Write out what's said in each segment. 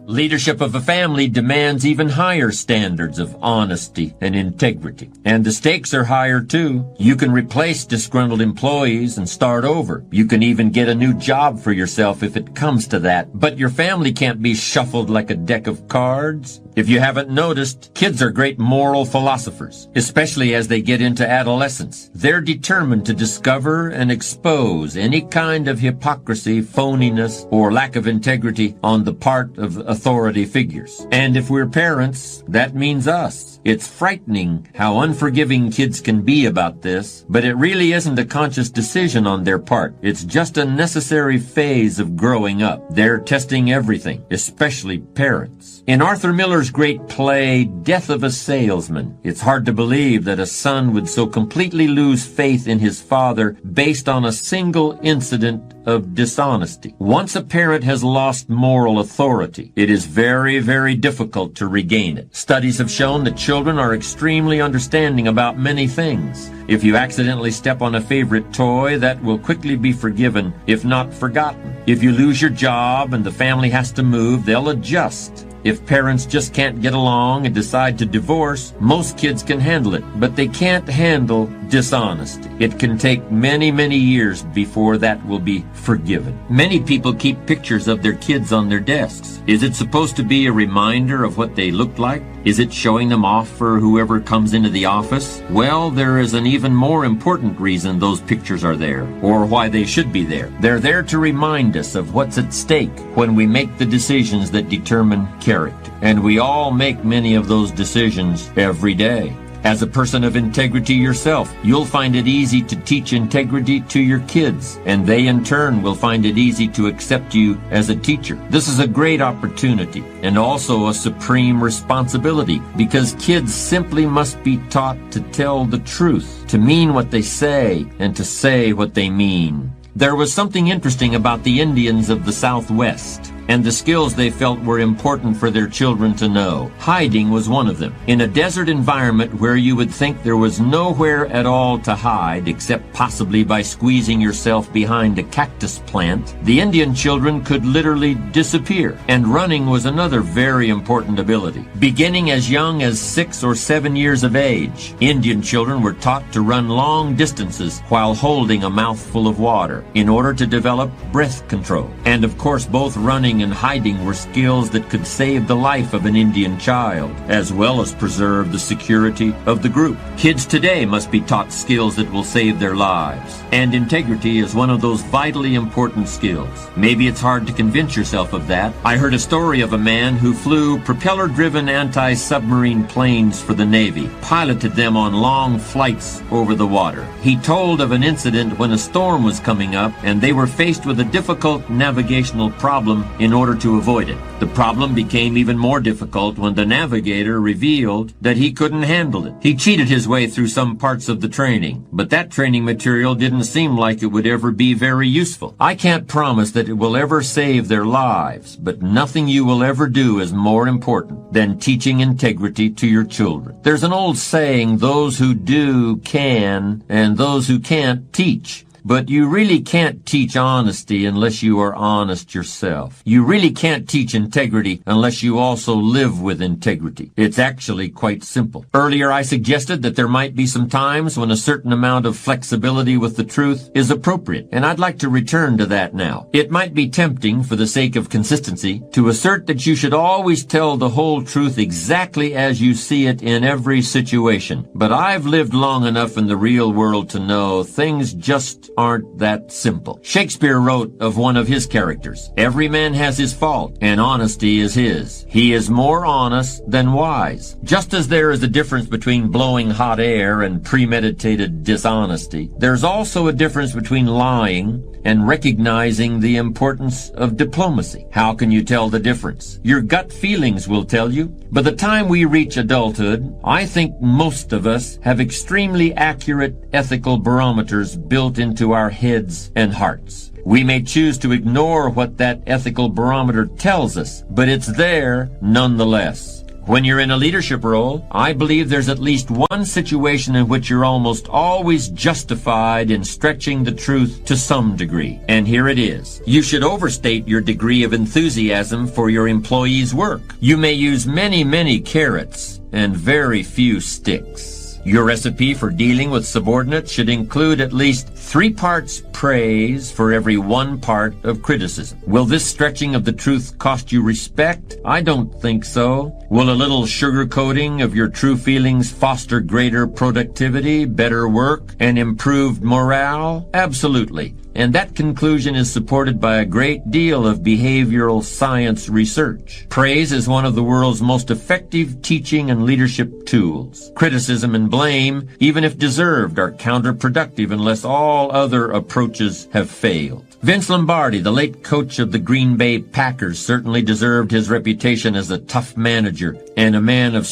Leadership of a family demands even higher standards of honesty and integrity. And the stakes are higher too. You can replace disgruntled employees and start over. You can even get a new job for yourself if it comes to that. But your family can't be shuffled like a deck of cards. If you haven't noticed, kids are great moral philosophers, especially as they get into adolescence. They're determined to discover and expose any kind of hypocrisy, phoniness, or lack of integrity on the part of authority figures. And if we're parents, that means us. It's frightening how unforgiving kids can be about this, but it really isn't a conscious decision on their part. It's just a necessary phase of growing up. They're testing everything, especially parents. In Arthur Miller's great play, Death of a Salesman, it's hard to believe that a son would so completely lose faith in his father based on a single incident of dishonesty. Once a parent has lost moral authority, it is very, very difficult to regain it. Studies have shown that children are extremely understanding about many things. If you accidentally step on a favorite toy, that will quickly be forgiven, if not forgotten. If you lose your job and the family has to move, they'll adjust. If parents just can't get along and decide to divorce, most kids can handle it, but they can't handle dishonesty. It can take many, many years before that will be forgiven. Many people keep pictures of their kids on their desks. Is it supposed to be a reminder of what they looked like? Is it showing them off for whoever comes into the office? Well, there is an even more important reason those pictures are there, or why they should be there. They're there to remind us of what's at stake when we make the decisions that determine character. And we all make many of those decisions every day. As a person of integrity yourself, you'll find it easy to teach integrity to your kids, and they in turn will find it easy to accept you as a teacher. This is a great opportunity and also a supreme responsibility, because kids simply must be taught to tell the truth, to mean what they say, and to say what they mean. There was something interesting about the Indians of the Southwest and the skills they felt were important for their children to know. Hiding was one of them. In a desert environment where you would think there was nowhere at all to hide except possibly by squeezing yourself behind a cactus plant, the Indian children could literally disappear. And running was another very important ability. Beginning as young as 6 or 7 years of age, Indian children were taught to run long distances while holding a mouthful of water in order to develop breath control. And of course, both running and hiding were skills that could save the life of an Indian child, as well as preserve the security of the group. Kids today must be taught skills that will save their lives. And integrity is one of those vitally important skills. Maybe it's hard to convince yourself of that. I heard a story of a man who flew propeller-driven anti-submarine planes for the Navy, piloted them on long flights over the water. He told of an incident when a storm was coming up and they were faced with a difficult navigational problem in order to avoid it. The problem became even more difficult when the navigator revealed that he couldn't handle it. He cheated his way through some parts of the training, but that training material didn't seem like it would ever be very useful. I can't promise that it will ever save their lives, but nothing you will ever do is more important than teaching integrity to your children. There's an old saying, those who do can, and those who can't teach. But you really can't teach honesty unless you are honest yourself. You really can't teach integrity unless you also live with integrity. It's actually quite simple. Earlier I suggested that there might be some times when a certain amount of flexibility with the truth is appropriate, and I'd like to return to that now. It might be tempting, for the sake of consistency, to assert that you should always tell the whole truth exactly as you see it in every situation. But I've lived long enough in the real world to know things just aren't that simple. Shakespeare wrote of one of his characters, "Every man has his fault, and honesty is his. He is more honest than wise." Just as there is a difference between blowing hot air and premeditated dishonesty, there's also a difference between lying and recognizing the importance of diplomacy. How can you tell the difference? Your gut feelings will tell you. By the time we reach adulthood, I think most of us have extremely accurate ethical barometers built into our heads and hearts. We may choose to ignore what that ethical barometer tells us, but it's there nonetheless. When you're in a leadership role, I believe there's at least one situation in which you're almost always justified in stretching the truth to some degree. And here it is. You should overstate your degree of enthusiasm for your employees' work. You may use many carrots and very few sticks. Your recipe for dealing with subordinates should include at least 3 parts praise for every 1 part of criticism. Will this stretching of the truth cost you respect? I don't think so. Will a little sugarcoating of your true feelings foster greater productivity, better work, and improved morale? Absolutely. And that conclusion is supported by a great deal of behavioral science research. Praise is one of the world's most effective teaching and leadership tools. Criticism and blame, even if deserved, are counterproductive unless all other approaches have failed. Vince Lombardi, the late coach of the Green Bay Packers, certainly deserved his reputation as a tough manager and a man of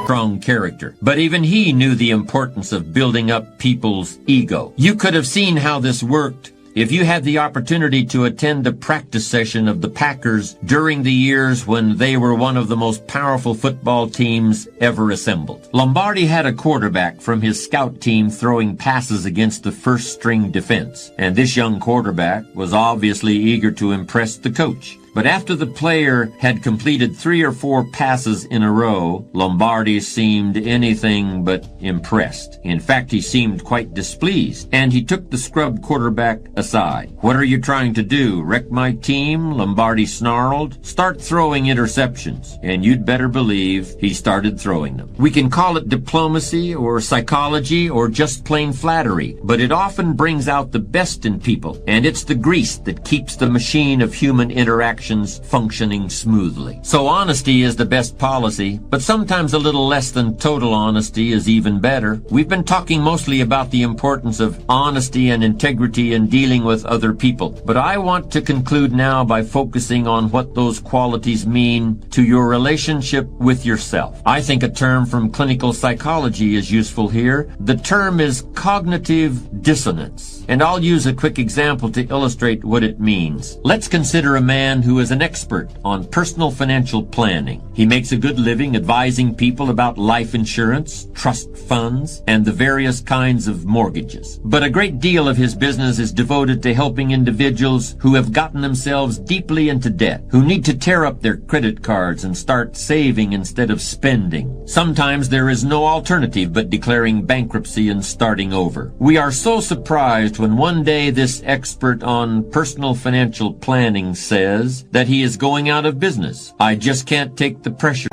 strong character. But even he knew the importance of building up people's ego. You could have seen how this worked if you had the opportunity to attend a practice session of the Packers during the years when they were one of the most powerful football teams ever assembled. Lombardi had a quarterback from his scout team throwing passes against the first-string defense, and this young quarterback was obviously eager to impress the coach. But after the player had completed 3 or 4 passes in a row, Lombardi seemed anything but impressed. In fact, he seemed quite displeased, and he took the scrub quarterback aside. "What are you trying to do, wreck my team?" Lombardi snarled. "Start throwing interceptions." And you'd better believe he started throwing them. We can call it diplomacy or psychology or just plain flattery, but it often brings out the best in people, and it's the grease that keeps the machine of human interaction functioning smoothly. So honesty is the best policy, but sometimes a little less than total honesty is even better. We've been talking mostly about the importance of honesty and integrity in dealing with other people, but I want to conclude now by focusing on what those qualities mean to your relationship with yourself. I think a term from clinical psychology is useful here. The term is cognitive dissonance, and I'll use a quick example to illustrate what it means. Let's consider a man who is an expert on personal financial planning. He makes a good living advising people about life insurance, trust funds, and the various kinds of mortgages. But a great deal of his business is devoted to helping individuals who have gotten themselves deeply into debt, who need to tear up their credit cards and start saving instead of spending. Sometimes there is no alternative but declaring bankruptcy and starting over. We are so surprised when one day this expert on personal financial planning says that he is going out of business. "I just can't take the pressure."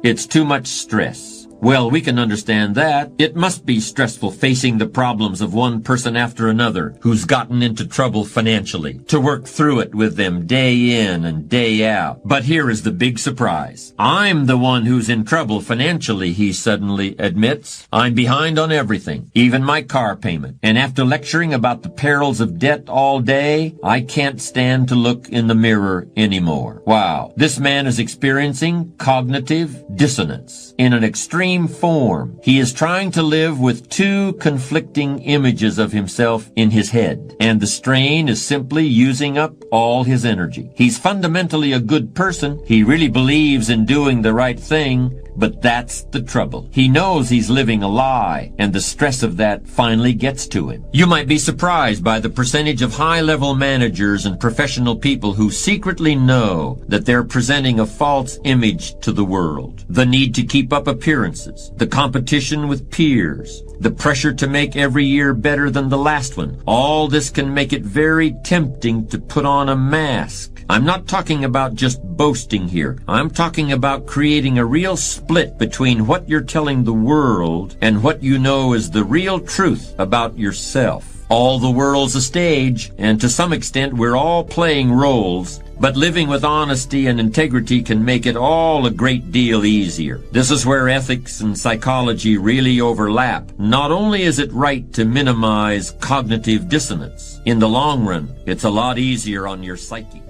It's too much stress. Well, we can understand that. It must be stressful facing the problems of one person after another who's gotten into trouble financially, to work through it with them day in and day out. But here is the big surprise. I'm the one who's in trouble financially, he suddenly admits. I'm behind on everything, even my car payment. And after lecturing about the perils of debt all day, I can't stand to look in the mirror anymore. Wow. This man is experiencing cognitive dissonance in an extreme form. He is trying to live with two conflicting images of himself in his head, and the strain is simply using up all his energy. He's fundamentally a good person. He really believes in doing the right thing, but that's the trouble. He knows he's living a lie, and the stress of that finally gets to him. You might be surprised by the percentage of high-level managers and professional people who secretly know that they're presenting a false image to the world. The need to keep up appearances, the competition with peers, the pressure to make every year better than the last one. All this can make it very tempting to put on a mask. I'm not talking about just boasting here. I'm talking about creating a real split between what you're telling the world and what you know is the real truth about yourself. All the world's a stage, and to some extent we're all playing roles, but living with honesty and integrity can make it all a great deal easier. This is where ethics and psychology really overlap. Not only is it right to minimize cognitive dissonance, in the long run, it's a lot easier on your psyche.